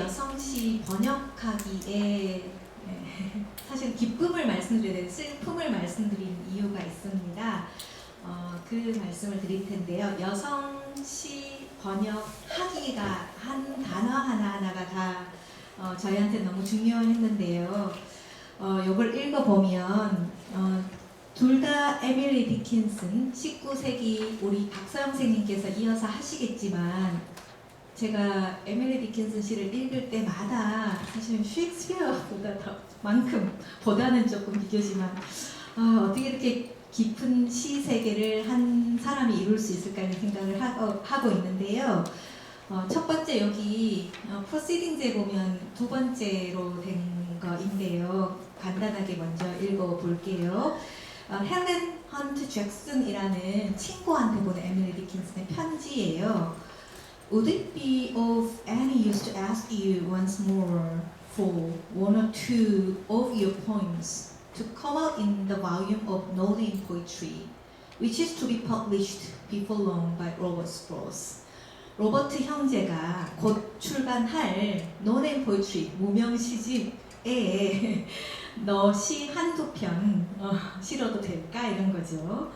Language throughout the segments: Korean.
여성시 번역하기에 사실 기쁨을 말씀드려야 되는 슬픔을 말씀드린 이유가 있습니다. 그 말씀을 드릴 텐데요. 여성시 번역하기가 한 단어 하나하나가 다 저희한테 너무 중요했는데요. 요걸 읽어보면 둘 다 에밀리 디킨슨 19세기 우리 박서영 선생님께서 이어서 하시겠지만 제가 에밀리 디킨슨 시를 읽을 때마다 사실은 셰익스피어보다 더 만큼 보다는 조금 비교지만 어떻게 이렇게 깊은 시 세계를 한 사람이 이룰 수 있을까 하는 생각을 하고 있는데요. 첫 번째 여기 프로시딩즈에 보면 두 번째로 된 거인데요. 간단하게 먼저 읽어볼게요. 헬렌 헌트 잭슨이라는 친구한테 보낸 에밀리 디킨슨의 편지예요. Would it be of any use to ask you once more for one or two of your poems to come out in the volume of No Name Poetry, which is to be published before long by Robert Sprouse. 로버트 형제가 곧 출간할 No Name Poetry 무명 시집에 너 시 한두 편 실어도 될까 이런 거죠.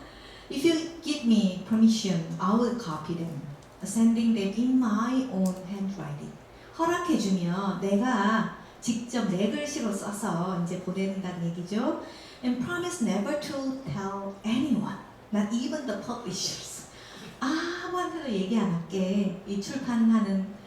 If you give me permission, I will copy them, sending them in my own handwriting. 허락해주면 내가 직접 내 글씨로 써서 이제 보낸다는 얘기죠. And promise never to tell anyone, not even the publishers. 아무한테도 얘기 안 할게. 이 출판하는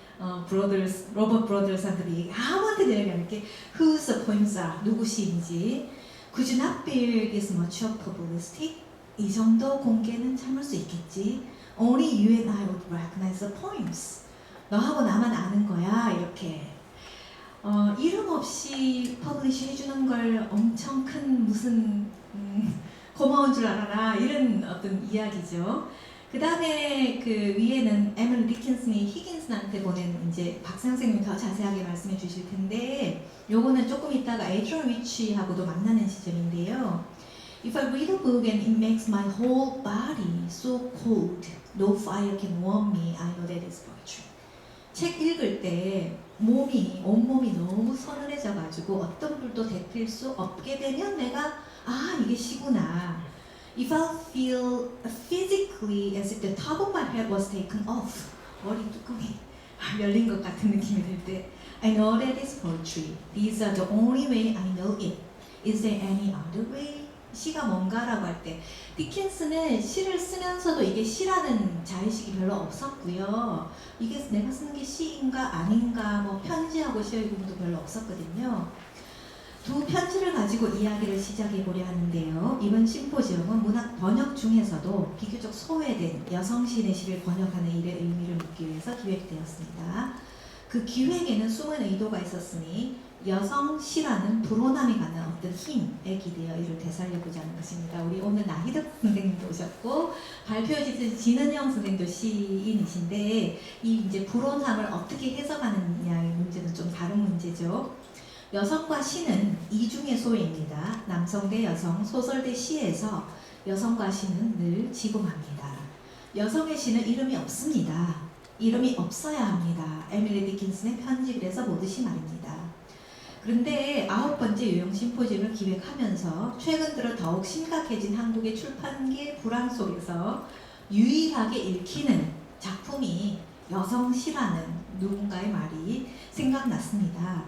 로버트 브로더스한테도 아무한테도 얘기 안 할게. Whose the poems are, 누구 시인지. Could you not bear this much of publicity? 이 정도 공개는 참을 수 있겠지. Only you and I would recognize the poems. 너하고 나만 아는 거야. 이렇게. 이름 없이 퍼블리시 해주는 걸 엄청 큰 무슨 고마운 줄 알아라 이런 어떤 이야기죠. 그 다음에 그 위에는 에밀리 디킨슨이 히긴슨한테 보낸 이제 박상 선생님이 더 자세하게 말씀해 주실 텐데 요거는 조금 있다가 에드런 위치하고도 만나는 시점인데요. If I read a book and it makes my whole body so cold, no fire can warm me, I know that is poetry. 책 읽을 때 온몸이 너무 서늘해져가지고 어떤 불도 데필 수 없게 되면 내가 이게 시구나. If I feel physically as if the top of my head was taken off, 머리 뚜껑이 열린 것 같은 느낌이 들 때 I know that is poetry. These are the only way I know it. Is there any other way? 시가 뭔가라고 할 때 디킨스는 시를 쓰면서도 이게 시라는 자의식이 별로 없었고요. 이게 내가 쓰는 게 시인가 아닌가 뭐 편지하고 시의 구분도 별로 없었거든요. 두 편지를 가지고 이야기를 시작해 보려 하는데요. 이번 심포지엄은 문학 번역 중에서도 비교적 소외된 여성 시인의 시를 번역하는 일의 의미를 묻기 위해서 기획되었습니다. 그 기획에는 숨은 의도가 있었으니 여성 시라는 불호남이 갖는 어떤 힘에 기대어 이를 되살려보자는 것입니다. 우리 오늘 나희덕 선생님도 오셨고 발표해 주신 진은영 선생님도 시인이신데 이 이제 불호남을 어떻게 해석하느냐의 문제는 좀 다른 문제죠. 여성과 시는 이중의 소외입니다. 남성 대 여성, 소설 대 시에서 여성과 시는 늘 지공합니다. 여성의 시는 이름이 없습니다. 이름이 없어야 합니다. 에밀리 디킨슨의 편지 그래서 보듯이 말입니다. 그런데 9번째 요용 심포지엄을 기획하면서 최근 들어 더욱 심각해진 한국의 출판계 불황 속에서 유일하게 읽히는 작품이 여성시라는 누군가의 말이 생각났습니다.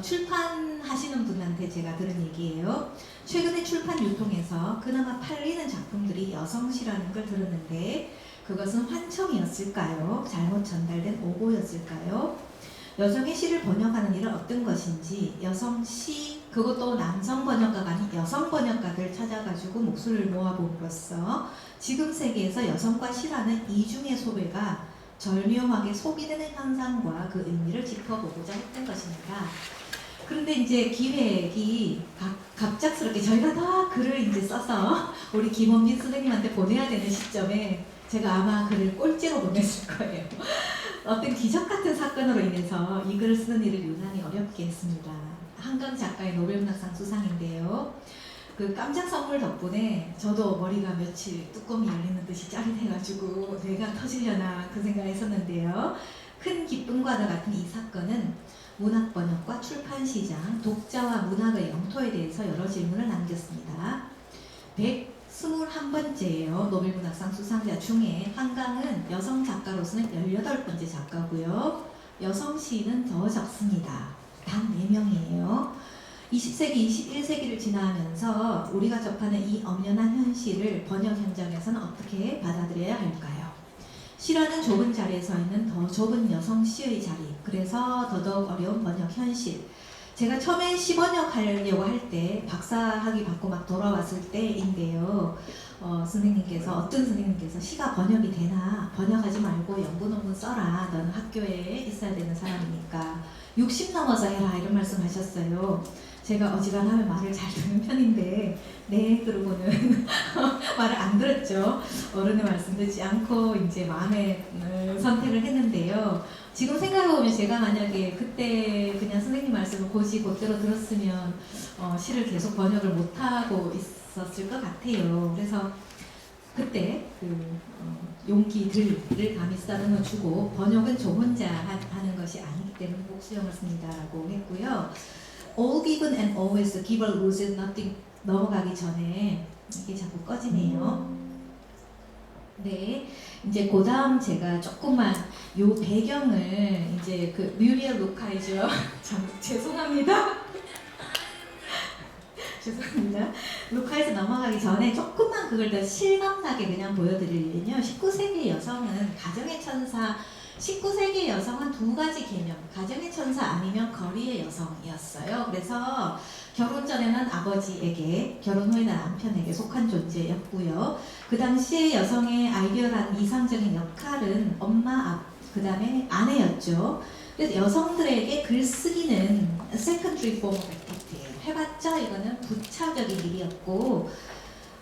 출판하시는 분한테 제가 들은 얘기예요. 최근에 출판 유통에서 그나마 팔리는 작품들이 여성시라는 걸 들었는데 그것은 환청이었을까요? 잘못 전달된 오보였을까요? 여성의 시를 번역하는 일은 어떤 것인지 여성시 그것도 남성 번역가가 아닌 여성 번역가들 찾아가지고 목소리를 모아봄으로써 지금 세계에서 여성과 시라는 이중의 소외가 절묘하게 소비되는 현상과 그 의미를 짚어보고자 했던 것입니다. 그런데 이제 기획이 갑작스럽게 저희가 다 글을 이제 써서 우리 김원빈 선생님한테 보내야 되는 시점에 제가 아마 글을 꼴찌로 보냈을 거예요. 어떤 기적 같은 사건으로 인해서 이 글을 쓰는 일을 유난히 어렵게 했습니다. 한강 작가의 노벨문학상 수상인데요. 그 깜짝 선물 덕분에 저도 머리가 며칠 뚜껑이 열리는 듯이 짜릿해가지고 뇌가 터지려나 그 생각을 했었는데요. 큰 기쁨과도 같은 이 사건은 문학 번역과 출판 시장, 독자와 문학의 영토에 대해서 여러 질문을 남겼습니다. 121번째예요. 노벨문학상 수상자 중에 한강은 여성 작가로서는 18번째 작가고요. 여성 시인은 더 적습니다. 단 4명이에요. 20세기, 21세기를 지나면서 우리가 접하는 이 엄연한 현실을 번역 현장에서는 어떻게 받아들여야 할까요? 시라는 좁은 자리에 서 있는 더 좁은 여성 시의 자리, 그래서 더더욱 어려운 번역 현실. 제가 처음에 시번역 하려고 할 때 박사학위 받고 막 돌아왔을 때인데요. 어떤 선생님께서 시가 번역이 되나? 번역하지 말고 연구 논문 써라. 너는 학교에 있어야 되는 사람이니까 60 넘어서 해라 이런 말씀 하셨어요. 제가 어지간하면 말을 잘 듣는 편인데 네 그러고는 말을 안 들었죠. 어른의 말씀 듣지 않고 이제 마음의 선택을 했는데요. 지금 생각해보면 제가 만약에 그때 그냥 선생님 말씀을 곧이 곧대로 들었으면 시를 계속 번역을 못하고 있었을 것 같아요. 그래서 그때 용기들을 감히 싸다듬어 주고 번역은 저 혼자 하는 것이 아니기 때문에 꼭 수용을 씁니다라고 했고요. All given and always give or lose nothing 넘어가기 전에 이게 자꾸 꺼지네요. 네, 이제 그 다음 제가 조금만 요 배경을 이제 그 뮤리엘 루카이죠. 참 죄송합니다. 죄송합니다. 루카에서 넘어가기 전에 조금만 그걸 더 실감나게 그냥 보여드리면요. 19세기 여성은 가정의 천사, 19세기 여성은 두 가지 개념, 가정의 천사 아니면 거리의 여성이었어요. 그래서 결혼 전에는 아버지에게, 결혼 후에는 남편에게 속한 존재였고요. 그 당시에 여성의 아이디어라는 이상적인 역할은 엄마, 그 다음에 아내였죠. 그래서 여성들에게 글쓰기는 secondary form of activity예요. 해봤자 이거는 부차적인 일이었고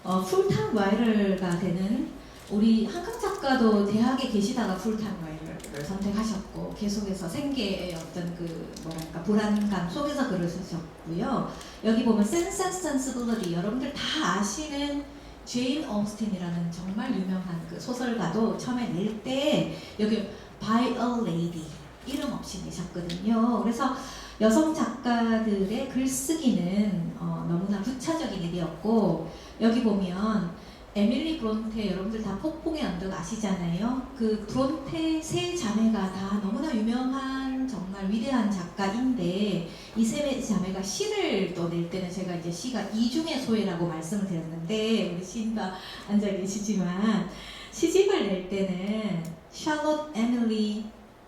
풀타임 라이터가 되는 우리 한강 작가도 대학에 계시다가 풀타임 라이터를 선택하셨고 계속해서 생계의 어떤 그 뭐랄까 불안감 속에서 글을 쓰셨고요. 여기 보면 Sense and Sensibility 여러분들 다 아시는 제인 오스틴이라는 정말 유명한 그 소설가도 처음에 낼 때 여기 By a Lady 이름 없이 내셨거든요. 그래서 여성 작가들의 글쓰기는 너무나 부차적인 일이었고 여기 보면 에밀리 브론테 여러분들 다 폭풍의 언덕 아시잖아요. 그 브론테 세 자매가 다 너무나 유명한 정말 위대한 작가인데 이 세 자매가 시를 또 낼 때는 제가 이제 시가 이중의 소외라고 말씀을 드렸는데 우리 시인도 앉아 계시지만 시집을 낼 때는 샬롯 에밀리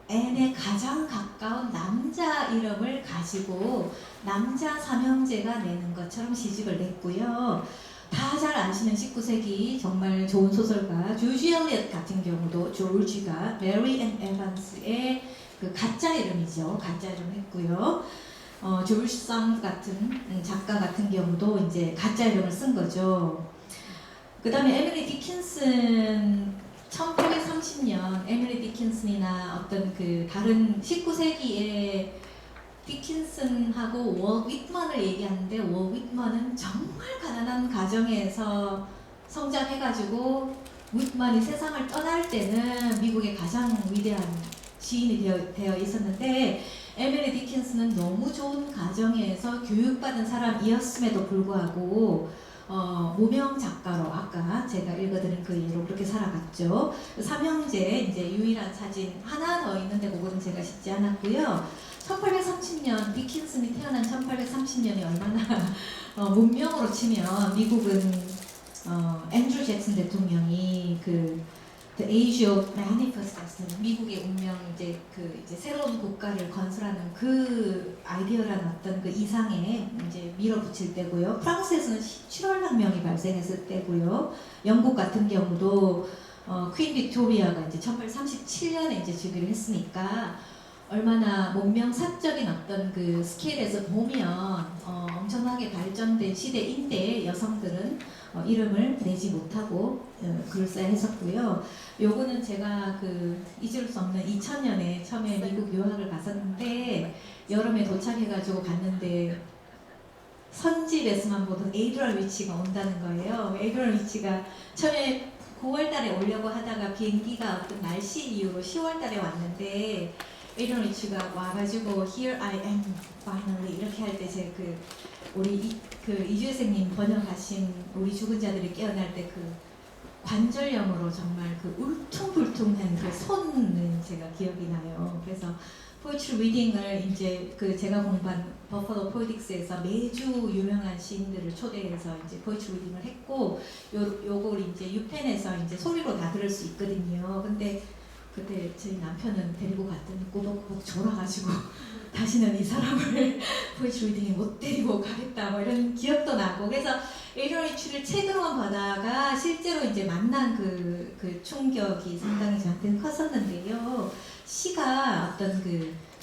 앤의 가장 가까운 남자 이름을 가지고 남자 삼형제가 내는 것처럼 시집을 냈고요. 다 잘 아시는 19세기 정말 좋은 소설가 조지 엘리엇 같은 경우도 조지가 메리 앤 에반스의 그 가짜 이름이죠. 가짜 이름 했고요. 조지 상 같은 작가 같은 경우도 이제 가짜 이름을 쓴 거죠. 그 다음에 에밀리 디킨슨 1830년 에밀리 디킨슨이나 어떤 그 다른 19세기에 디킨슨하고 월 윗먼을 얘기하는데 월 윗먼은 정말 가난한 가정에서 성장해가지고 윗먼이 세상을 떠날 때는 미국의 가장 위대한 시인이 되어 있었는데 에밀리 디킨슨은 너무 좋은 가정에서 교육받은 사람이었음에도 불구하고 무명 작가로 아까 제가 읽어드린 그 예로 그렇게 살아갔죠. 삼형제 이제 유일한 사진 하나 더 있는데 그거는 제가 싣지 않았고요. 1830년 디킨슨이 태어난 1830년이 얼마나 문명으로 치면 미국은 앤드류 잭슨 대통령이 그 The Age of Manifestation 미국의 운명 이제 새로운 국가를 건설하는 그 아이디어라는 어떤 그 이상에 이제 밀어붙일 때고요. 프랑스에서는 7월 혁명이 발생했을 때고요. 영국 같은 경우도 퀸 빅토리아가 이제 1837년에 이제 즉위를 했으니까 얼마나 문명사적인 어떤 그 스케일에서 보면 엄청나게 발전된 시대인데 여성들은 이름을 내지 못하고 글을 써야 했었고요. 요거는 제가 그 잊을 수 없는 2000년에 처음에 미국 유학을 갔었는데 여름에 도착해가지고 갔는데 선집에서만 보던 에이드럴 위치가 온다는 거예요. 에이드럴 위치가 처음에 9월 달에 오려고 하다가 비행기가 어떤 날씨 이유로 10월 달에 왔는데 에이런 리치가 와가지고 Here I am finally 이렇게 할 때 제 우리 이주혜생님 번역하신 우리 죽은 자들이 깨어날 때 관절염으로 정말 울퉁불퉁한 손은 제가 기억이 나요. 그래서 포이트리 리딩을 이제 제가 공부한 버퍼로 포이틱스에서 매주 유명한 시인들을 초대해서 이제 포이트리 리딩을 했고 요걸 이제 유펜에서 이제 소리로 다 들을 수 있거든요. 근데 그때 저희 남편은 데리고 갔더니 꼬박꼬박 졸아가지고 다시는 이 사람을 포이트리 리딩에 못 데리고 가겠다 뭐 이런 기억도 나고 그래서 에이런 리치를 책으로만 보다가 실제로 이제 만난 그 충격이 상당히 저한테는 컸었는데요. 시가 어떤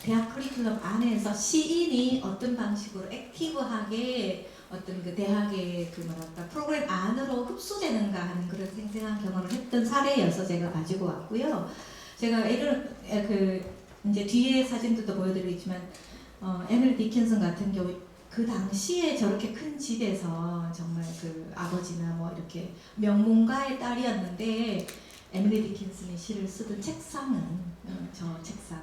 대학 커리큘럼 안에서 시인이 어떤 방식으로 액티브하게 어떤 대학의 프로그램 안으로 흡수되는가 하는 그런 생생한 경험을 했던 사례여서 제가 가지고 왔고요. 제가 이제 뒤에 사진들도 보여드리겠지만 에밀리 디킨슨 같은 경우 그 당시에 저렇게 큰 집에서 정말 아버지나 뭐 이렇게 명문가의 딸이었는데 에밀리 디킨슨이 시를 쓰던 책상은 저 책상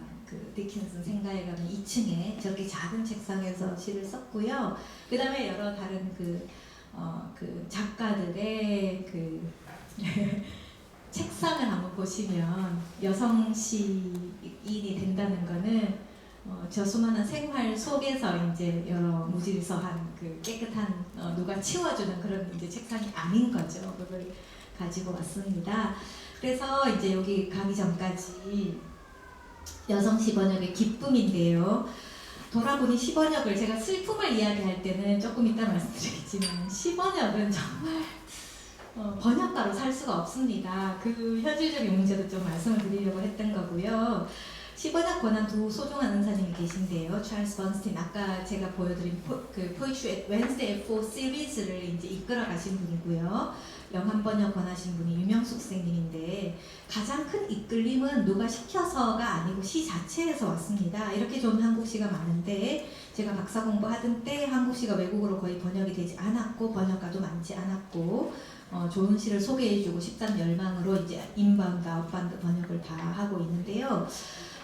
디킨슨 생가에 가면 2층에 저렇게 작은 책상에서 시를 썼고요. 그 다음에 여러 다른 작가들의 책상을 한번 보시면 여성 시인이 된다는 거는 저 수많은 생활 속에서 이제 여러 무질서한 깨끗한 누가 치워주는 그런 이제 책상이 아닌 거죠. 그걸 가지고 왔습니다. 그래서 이제 여기 가기 전까지 여성 시번역의 기쁨인데요. 돌아보니 시번역을 제가 슬픔을 이야기할 때는 조금 이따 말씀드리겠지만 시번역은 정말 번역가로 살 수가 없습니다. 현실적인 문제도 좀 말씀을 드리려고 했던 거고요. 시번역 권한 두 소중한 은사님이 계신데요. 찰스 번스틴 아까 제가 보여드린 포이트리 웬스데이 4 시리즈를 이제 이끌어 가신 분이고요. 영한 번역 권하신 분이 유명숙 선생님인데 가장 큰 이끌림은 누가 시켜서가 아니고 시 자체에서 왔습니다. 이렇게 좋은 한국시가 많은데 제가 박사 공부하던 때 한국시가 외국어로 거의 번역이 되지 않았고 번역가도 많지 않았고 좋은 시를 소개해주고 싶다는 열망으로 이제 인바운드, 아웃바운드 번역을 다 하고 있는데요.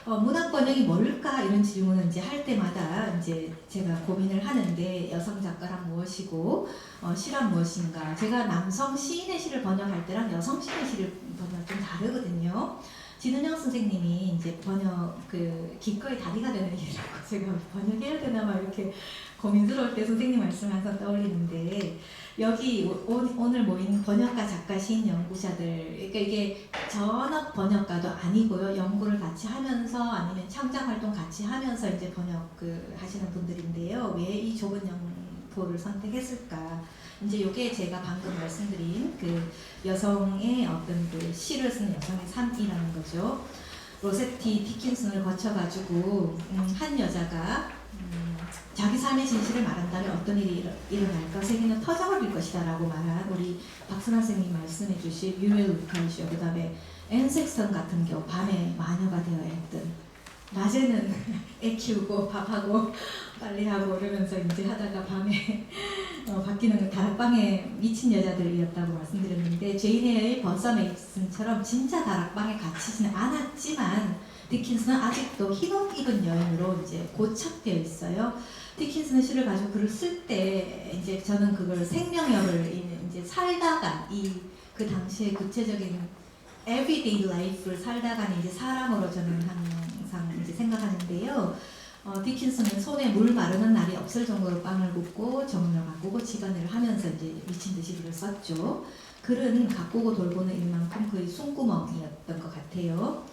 문학 번역이 뭘까 이런 질문을 이제 할 때마다 이제 제가 고민을 하는데 여성 작가란 무엇이고 시란 무엇인가. 제가 남성 시인의 시를 번역할 때랑 여성 시인의 시를 번역 좀 다르거든요. 진은영 선생님이 이제 번역 기꺼이 다리가 되는 일이라고 제가 번역해야 되나 막 이렇게 고민스러울 때 선생님 말씀 항상 떠올리는데 여기 오늘 모인 번역가, 작가, 시인 연구자들 그러니까 이게 전업 번역가도 아니고요. 연구를 같이 하면서 아니면 창작 활동 같이 하면서 이제 번역 하시는 분들인데요. 왜 이 좁은 영포를 선택했을까? 이제 이게 제가 방금 말씀드린 여성의 어떤 시를 쓰는 여성의 삶이라는 거죠. 로세티 디킨슨을 거쳐가지고 한 여자가 자기 삶의 진실을 말한다면 어떤 일이 일어날까? 세계는 터져버릴 것이다 라고 말한 우리 박선아 선생님 말씀해 주신 뮤엘 루카시오, 그 다음에 앤 섹스턴 같은 경우 밤에 마녀가 되어야 했던, 낮에는 애 키우고 밥하고 빨래하고 이러면서 이제 하다가 밤에 바뀌는 다락방에 미친 여자들이었다고 말씀드렸는데 제인의 버서 메이슨처럼 진짜 다락방에 갇히지는 않았지만 디킨슨은 아직도 흰옷 입은 여인으로 이제 고착되어 있어요. 디킨슨의 시를 가지고 글을 쓸 때 이제 저는 그걸 생명력을 이제 살다가 그 당시에 구체적인 everyday life를 살다가는 이제 사람으로 저는 항상 이제 생각하는데요. 디킨슨은 손에 물 마르는 날이 없을 정도로 빵을 굽고 정을 가꾸고 집안일을 하면서 이제 미친 듯이 글을 썼죠. 글은 가꾸고 돌보는 일만큼 그의 숨구멍이었던 것 같아요.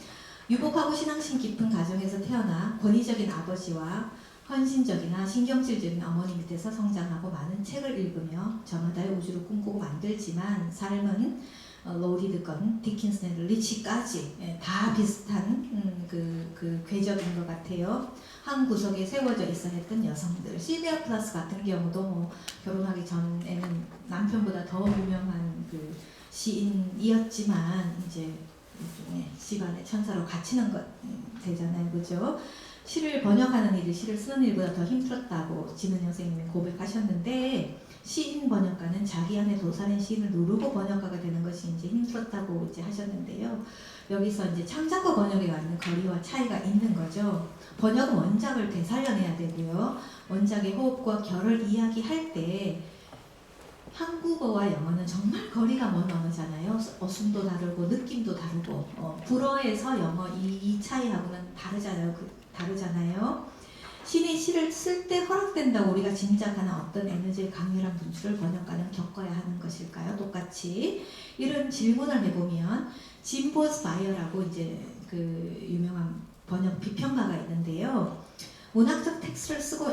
유복하고 신앙심 깊은 가정에서 태어나 권위적인 아버지와 헌신적이나 신경질적인 어머니 밑에서 성장하고 많은 책을 읽으며 저마다의 우주를 꿈꾸고 만들지만 삶은 로리드건, 디킨슨의 리치까지 다 비슷한 그 궤적인 것 같아요. 한 구석에 세워져 있어야 했던 여성들. 실비아 플라스 같은 경우도 뭐 결혼하기 전에는 남편보다 더 유명한 시인이었지만 이제 일종의 집안의 천사로 갇히는 것 되잖아요, 그죠? 시를 번역하는 일이 시를 쓰는 일보다 더 힘들었다고 진은영 선생님이 고백하셨는데, 시인 번역가는 자기 안에 도사된 시인을 누르고 번역가가 되는 것이 이제 힘들었다고 이제 하셨는데요. 여기서 이제 창작과 번역에 갖는 거리와 차이가 있는 거죠. 번역은 원작을 되살려내야 되고요. 원작의 호흡과 결을 이야기할 때 한국어와 영어는 정말 거리가 먼 언어잖아요. 어순도 다르고 느낌도 다르고 불어에서 영어 이 차이하고는 다르잖아요. 신이 시를 쓸 때 허락된다고 우리가 짐작하는 어떤 에너지의 강렬한 분출을 번역가는 겪어야 하는 것일까요? 똑같이 이런 질문을 해보면 짐 보스바이어라고 이제 그 유명한 번역 비평가가 있는데요. 문학적 텍스트를 쓰고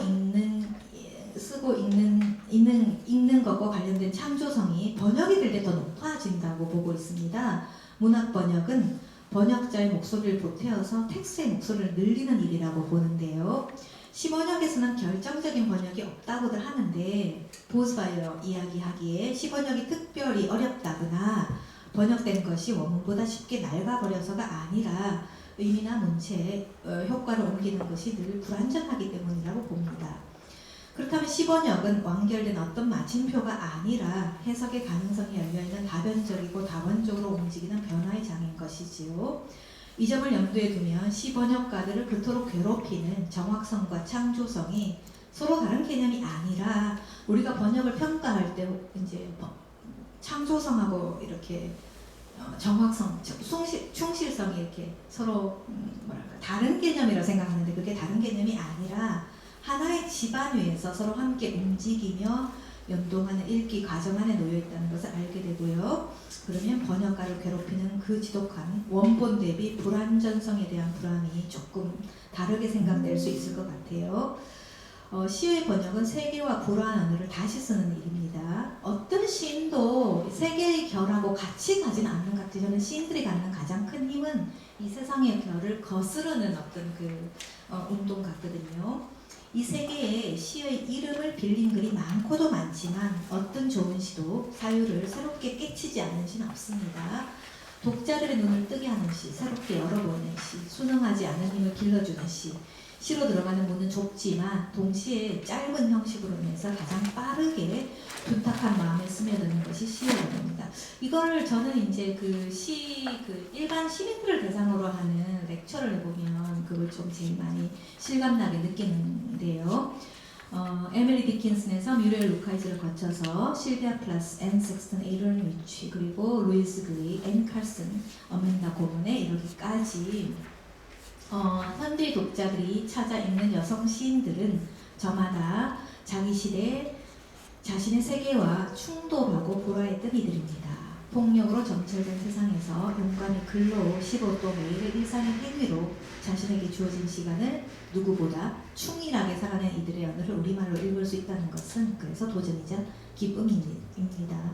읽는 것과 관련된 창조성이 번역이 될 때 더 높아진다고 보고 있습니다. 문학 번역은 번역자의 목소리를 보태어서 텍스트의 목소리를 늘리는 일이라고 보는데요. 시번역에서는 결정적인 번역이 없다고들 하는데, 보스바이어 이야기하기에 시번역이 특별히 어렵다거나 번역된 것이 원문보다 쉽게 낡아버려서가 아니라 의미나 문체에 효과를 옮기는 것이 늘 불완전하기 때문이라고 봅니다. 그렇다면 시번역은 완결된 어떤 마침표가 아니라 해석의 가능성이 열려있는 다변적이고 다원적으로 움직이는 변화의 장인 것이지요. 이 점을 염두에 두면 시번역가들을 그토록 괴롭히는 정확성과 창조성이 서로 다른 개념이 아니라, 우리가 번역을 평가할 때 이제 창조성하고 이렇게 정확성, 충실성이 이렇게 서로 다른 개념이라고 생각하는데, 그게 다른 개념이 아니라 하나의 집안 위에서 서로 함께 움직이며 연동하는 읽기 과정 안에 놓여 있다는 것을 알게 되고요. 그러면 번역가를 괴롭히는 그 지독한 원본 대비 불완전성에 대한 불안이 조금 다르게 생각될 수 있을 것 같아요. 시의 번역은 세 개와 불안 언어를 다시 쓰는 일입니다. 어떤 시인도 세 개의 결하고 같이 가지는 않는 것 같아요. 저는 시인들이 갖는 가장 큰 힘은 이 세상의 결을 거스르는 어떤 운동 같거든요. 이 세계에 시의 이름을 빌린 글이 많고도 많지만 어떤 좋은 시도 사유를 새롭게 깨치지 않는 시는 없습니다. 독자들의 눈을 뜨게 하는 시, 새롭게 열어보는 시, 순응하지 않은 힘을 길러주는 시, 시로 들어가는 문은 좁지만 동시에 짧은 형식으로 인해서 가장 빠르게 둔탁한 마음에 스며드는 것이 시의 언어입니다. 이걸 저는 이제 일반 시민들을 대상으로 하는 렉처를 해보면 그걸 좀 제일 많이 실감나게 느끼는데요. 에밀리 디킨슨에서 뮤렐 루카이즈를 거쳐서 실비아 플라스, 앤 섹스턴, 에이런 위치, 그리고 루이스 그레이, 앤 칼슨, 어멘다 고문에 이르기까지 현대 독자들이 찾아 읽는 여성 시인들은 저마다 자기 시대 자신의 세계와 충돌하고 불화했던 이들입니다. 폭력으로 점철된 세상에서 용감히 글로 시로 또 매일의 일상의 행위로 자신에게 주어진 시간을 누구보다 충실하게 살아낸 이들의 언어를 우리말로 읽을 수 있다는 것은 그래서 도전이자 기쁨입니다.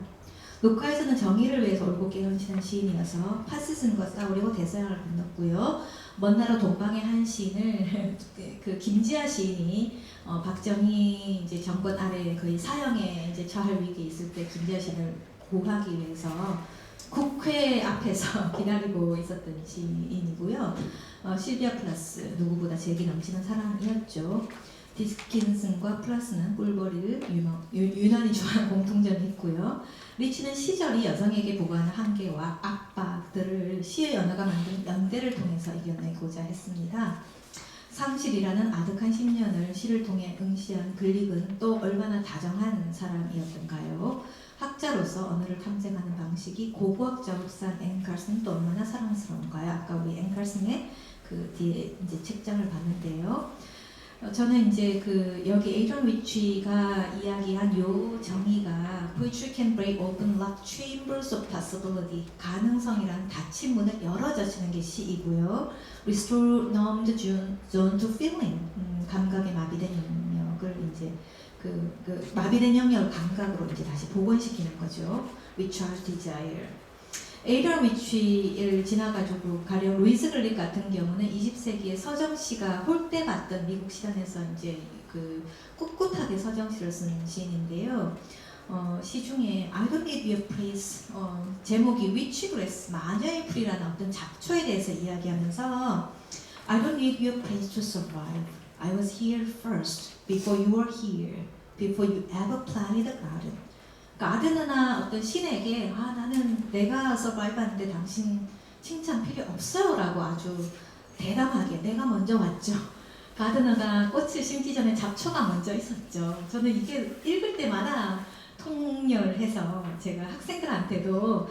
녹화에서는 정의를 위해서 올곧게 헌신한 시인이어서 파시즘과 싸우려고 대서양을 건넜고요. 먼 나라 동방의 한 시인을 그 김지아 시인이 박정희 이제 정권 아래 거의 사형에 이제 처할 위기에 있을 때 김지아 시인을 구하기 위해서 국회 앞에서 기다리고 있었던 시인이고요. 실비아 플라스, 누구보다 재기 넘치는 사람이었죠. 디킨슨과 플라스는 꿀벌이를 유난히 좋아하는 공통점이 있고요. 리치는 시절이 여성에게 보고하는 한계와 압박들을 시의 언어가 만든 연대를 통해서 이겨내고자 했습니다. 상실이라는 아득한 10년을 시를 통해 응시한 글릭은 또 얼마나 다정한 사람이었던가요? 학자로서 언어를 탐색하는 방식이 고고학자로 산 앤 칼슨은 또 얼마나 사랑스러운가요? 아까 우리 앤 칼슨의 그 뒤에 이제 책장을 봤는데요. 저는 이제 여기 에이런 위치가 이야기한 요 정의가 Poetry can break open locked chambers of possibility, 가능성이란 닫힌 문을 열어젖히는 게 시이고요. Restore numbed zone to feeling, 감각의 마비된 영역을 이제 마비된 영역을 감각으로 이제 다시 복원시키는 거죠. Recharge desire. 에이런 위치를 지나가지고 가령 루이스 글릭 같은 경우는 20세기에 서정시가 홀대받던 미국 시단에서 이제 꿋꿋하게 서정시를 쓴 시인인데요. 시 중에 I don't need your praise, 제목이 위치그레스, 마녀의 풀이라는 어떤 잡초에 대해서 이야기하면서 I don't need your place to survive. I was here first, before you were here, before you ever planted a garden. 그러니까 아드너나 어떤 신에게 나는 내가 서바이브하는데 당신 칭찬 필요 없어요 라고 아주 대담하게 내가 먼저 왔죠. 가드너가 꽃을 심기 전에 잡초가 먼저 있었죠. 저는 이게 읽을 때마다 통렬해서 제가 학생들한테도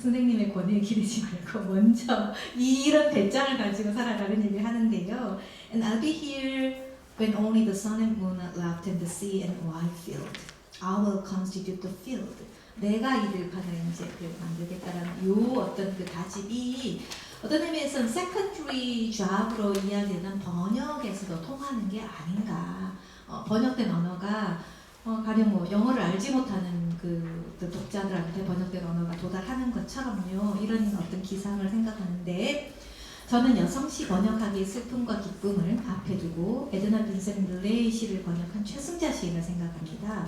선생님의 권위에 기대지 말고 먼저 이런 배짱을 가지고 살아가는 얘기를 하는데요. And I'll be here when only the sun and moon are left in the sea and wide field. I will constitute the field. 내가 이들 바다인재를 만들겠다라는 요 어떤 그 다짐이 어떤 의미에서는 세컨드리 잡으로 이야기하는 번역에서도 통하는 게 아닌가. 번역된 언어가 가령 뭐 영어를 알지 못하는 그 독자들한테 번역된 언어가 도달하는 것처럼요. 이런 어떤 기상을 생각하는데 저는 여성시 번역하기의 슬픔과 기쁨을 앞에 두고 에드나 빈센트 밀레이 시를 번역한 최승자 시인을 생각합니다.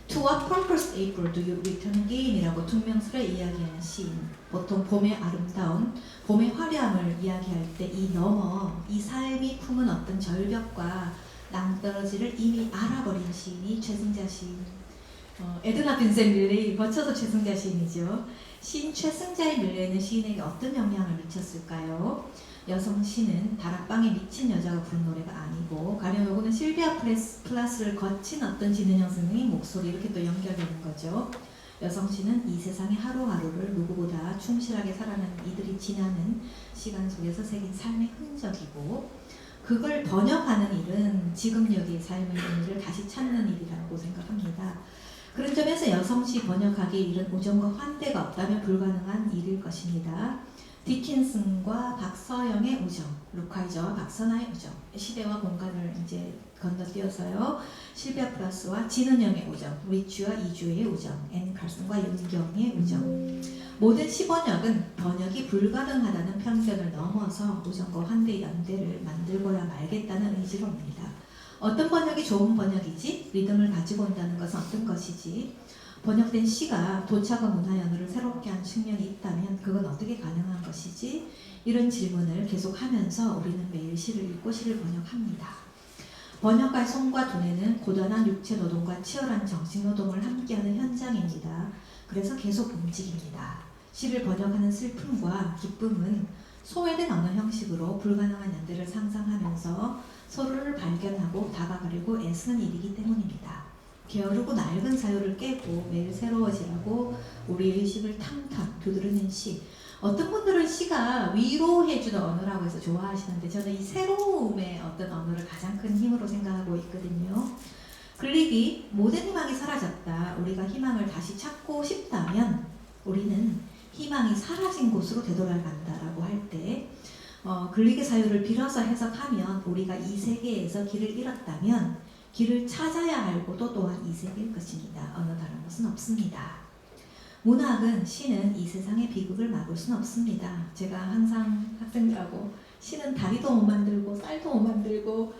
To what purpose, April, do you return again? 이라고 퉁명스레 이야기하는 시인. 보통 봄의 아름다운, 봄의 화려함을 이야기할 때 이 삶이 품은 어떤 절벽과 낭떠러지를 이미 알아버린 시인이 최승자 시인. 에드나 빈센트 밀레이 거쳐서 최승자 시인이죠. 시인 최승자의 밀레이는 시인에게 어떤 영향을 미쳤을까요? 여성 시는 다락방에 미친 여자가 부른 노래가 아니고 가령 요거는 실비아 플라스를 거친 어떤 진은영 선생님 목소리 이렇게 또 연결되는 거죠. 여성 시는 이 세상의 하루하루를 누구보다 충실하게 살아가는 이들이 지나는 시간 속에서 새긴 삶의 흔적이고 그걸 번역하는 일은 지금 여기의 삶의 의미를 다시 찾는 일이라고 생각합니다. 그런 점에서 여성시 번역하기에 이른 우정과 환대가 없다면 불가능한 일일 것입니다. 디킨슨과 박서영의 우정, 루카이저와 박선아의 우정, 시대와 공간을 이제 건너뛰어서요. 실비아 플라스와 진은영의 우정, 리치와 이주의 우정, 앤 칼슨과 윤경의 우정. 모든 시번역은 번역이 불가능하다는 편견을 넘어서 우정과 환대의 연대를 만들고야 말겠다는 의지로 옵니다. 어떤 번역이 좋은 번역이지? 리듬을 가지고 온다는 것은 어떤 것이지? 번역된 시가 도착과 문화 연어를 새롭게 한 측면이 있다면 그건 어떻게 가능한 것이지? 이런 질문을 계속하면서 우리는 매일 시를 읽고 시를 번역합니다. 번역가의 손과 두뇌는 고단한 육체 노동과 치열한 정신 노동을 함께하는 현장입니다. 그래서 계속 움직입니다. 시를 번역하는 슬픔과 기쁨은 소외된 언어 형식으로 불가능한 연대를 상상하면서 서로를 발견하고 다가가려고 애쓰는 일이기 때문입니다. 게으르고 낡은 사유를 깨고 매일 새로워지라고 우리의 의식을 탕탕 두드리는 시. 어떤 분들은 시가 위로해주는 언어라고 해서 좋아하시는데 저는 이 새로움의 어떤 언어를 가장 큰 힘으로 생각하고 있거든요. 글릭이 모든 희망이 사라졌다. 우리가 희망을 다시 찾고 싶다면 우리는 희망이 사라진 곳으로 되돌아간다라고 할 때 글릭의 사유를 빌어서 해석하면 우리가 이 세계에서 길을 잃었다면 길을 찾아야 할 곳도 또한 이 세계일 것입니다. 어느 다른 것은 없습니다. 문학은 시는 이 세상의 비극을 막을 수는 없습니다. 제가 항상 학생들하고 시는 다리도 못 만들고 쌀도 못 만들고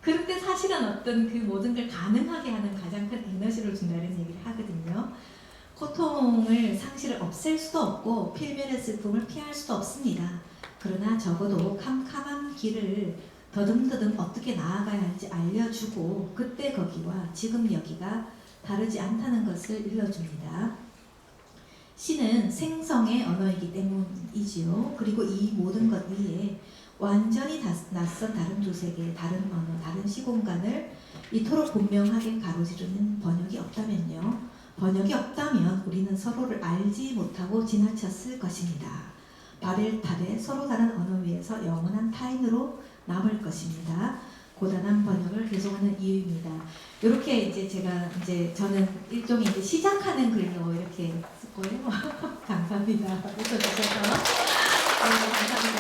그런데 사실은 어떤 그 모든 걸 가능하게 하는 가장 큰 에너지를 준다는 얘기를 하거든요. 고통을 상실을 없앨 수도 없고 필면의 슬픔을 피할 수도 없습니다. 그러나 적어도 캄캄한 길을 더듬더듬 어떻게 나아가야 할지 알려주고 그때 거기와 지금 여기가 다르지 않다는 것을 일러줍니다. 시는 생성의 언어이기 때문이지요. 그리고 이 모든 것 위에 완전히 낯선 다른 두 세계, 다른 언어, 다른 시공간을 이토록 분명하게 가로지르는 번역이 없다면요. 번역이 없다면 우리는 서로를 알지 못하고 지나쳤을 것입니다. 바벨탑에 서로 다른 언어 위에서 영원한 타인으로 남을 것입니다. 고단한 번역을 계속하는 이유입니다. 이렇게 이제 제가 저는 일종의 이제 시작하는 글로 이렇게 쓸 거예요. 감사합니다. 웃어주셔서. 감사합니다.